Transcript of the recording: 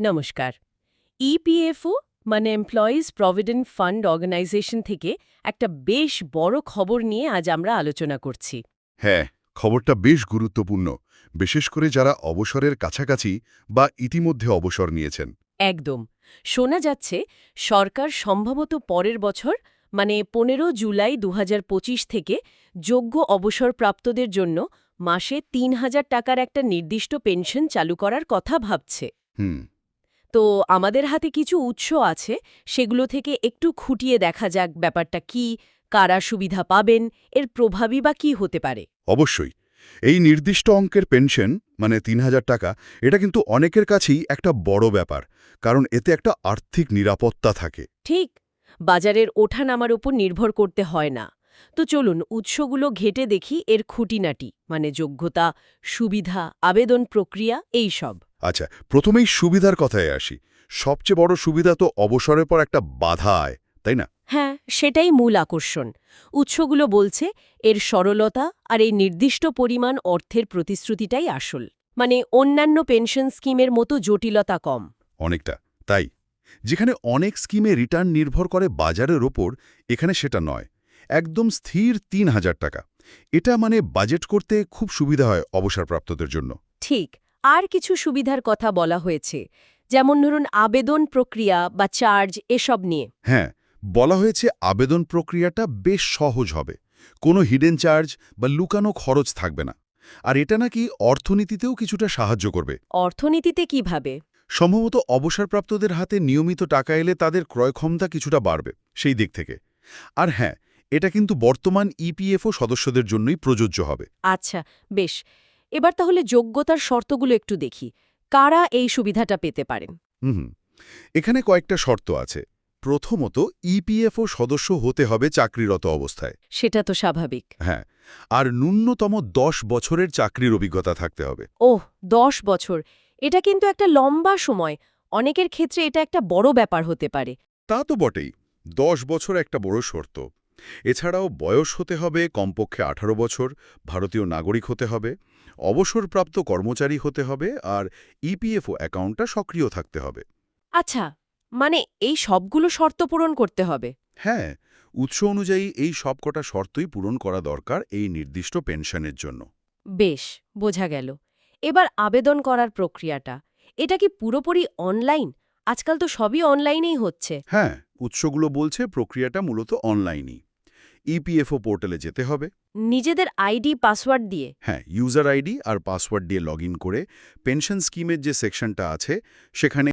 নমস্কার। ইপিএফও মানে employees provident fund organisation থেকে একটা বেশ বড় খবর নিয়ে আজ আমরা আলোচনা করছি। হ্যাঁ, খবরটা বেশ গুরুত্বপূর্ণ, বিশেষ করে যারা অবসরের কাছাকাছি বা ইতিমধ্যে অবসর নিয়েছেন। একদম। শোনা যাচ্ছে সরকার সম্ভবত পরের বছর মানে 15 জুলাই 2025 থেকে যোগ্য অবসরপ্রাপ্তদের জন্য মাসে 3,000 টাকার একটা নির্দিষ্ট পেনশন চালু করার কথা ভাবছে। হুম। তো আমাদের হাতে কিছু উৎস আছে, সেগুলো থেকে একটু খুঁটিয়ে দেখা যাক ব্যাপারটা কি, কারা সুবিধা পাবেন, এর প্রভাবই বা কী হতে পারে। অবশ্যই। এই নির্দিষ্ট অঙ্কের পেনশন মানে ৩,০০০ টাকা, এটা কিন্তু অনেকের কাছেই একটা বড় ব্যাপার, কারণ এতে একটা আর্থিক নিরাপত্তা থাকে। ঠিক, বাজারের ওঠানামার উপর নির্ভর করতে হয় না। তো চলুন উৎসগুলো ঘেটে দেখি এর খুঁটিনাটি, মানে যোগ্যতা, সুবিধা, আবেদন প্রক্রিয়া এই সব। আচ্ছা, প্রথমেই সুবিধার কথায় আসি। সবচেয়ে বড় সুবিধা তো অবসরের পর একটা বাধা আয়, তাই না? হ্যাঁ, সেটাই মূল আকর্ষণ। উৎসগুলো বলছে এর সরলতা আর এই নির্দিষ্ট পরিমাণ অর্থের প্রতিশ্রুতিটাই আসল। মানে অন্যান্য পেনশন স্কিমের মতো জটিলতা কম। অনেকটা তাই। যেখানে অনেক স্কিমে রিটার্ন নির্ভর করে বাজারের ওপর, এখানে সেটা নয়। একদম স্থির ৩,০০০ টাকা। এটা মানে বাজেট করতে খুব সুবিধা হয় অবসরপ্রাপ্তদের জন্য। ঠিক, আর কিছু সুবিধার কথা বলা হয়েছে, যেমন ধরুন আবেদন প্রক্রিয়া বা চার্জ এসব নিয়ে। হ্যাঁ, বলা হয়েছে আবেদন প্রক্রিয়াটা বেশ সহজ হবে। কোনো হিডেন চার্জ বা লুকানো খরচ থাকবে না। আর এটা নাকি অর্থনীতিতেও কিছুটা সাহায্য করবে। অর্থনীতিতে কিভাবে? সম্ভবত অবসরপ্রাপ্তদের হাতে নিয়মিত টাকা এলে তাদের ক্রয় ক্ষমতা কিছুটা বাড়বে সেই দিক থেকে। আর হ্যাঁ, এটা কিন্তু বর্তমান ইপিএফও সদস্যদের জন্যই প্রযোজ্য হবে। আচ্ছা, বেশ। এবার তাহলে যোগ্যতার শর্তগুলো একটু দেখি। কারা এই সুবিধাটা পেতে পারেন? হুম। এখানে কয়েকটা শর্ত আছে। প্রথমত, ইপিএফও সদস্য হতে হবে চাকরিরত অবস্থায়। সেটা তো স্বাভাবিক। হ্যাঁ, আর ন্যূনতম ১০ বছরের চাকরির অভিজ্ঞতা থাকতে হবে। ওহ, ১০ বছর! এটা কিন্তু একটা লম্বা সময়। অনেকের ক্ষেত্রে এটা একটা বড় ব্যাপার হতে পারে। তা তো বটেই। ১০ বছর একটা বড় শর্ত। এছাড়াও বয়স হতে হবে কমপক্ষে ১৮ বছর, ভারতীয় নাগরিক হতে হবে, অবসরপ্রাপ্ত কর্মচারী হতে হবে আর ইপিএফও অ্যাকাউন্টটা সক্রিয় থাকতে হবে। আচ্ছা, মানে এই সবগুলো শর্ত পূরণ করতে হবে? হ্যাঁ, উৎস অনুযায়ী এই সবকটা শর্তই পূরণ করা দরকার এই নির্দিষ্ট পেনশনের জন্য। বেশ, বোঝা গেল। এবার আবেদন করার প্রক্রিয়াটা, এটা কি পুরোপুরি অনলাইন? আজকাল তো সবই অনলাইনেই হচ্ছে। হ্যাঁ, উৎসগুলো বলছে প্রক্রিয়াটা মূলত অনলাইনই। ইপিএফও পোর্টালে যেতে হবে। নিজেদের আইডি পাসওয়ার্ড দিয়ে? হ্যাঁ, ইউজার আইডি আর পাসওয়ার্ড দিয়ে লগ করে পেনশন স্কিমের যে সেকশনটা আছে সেখানে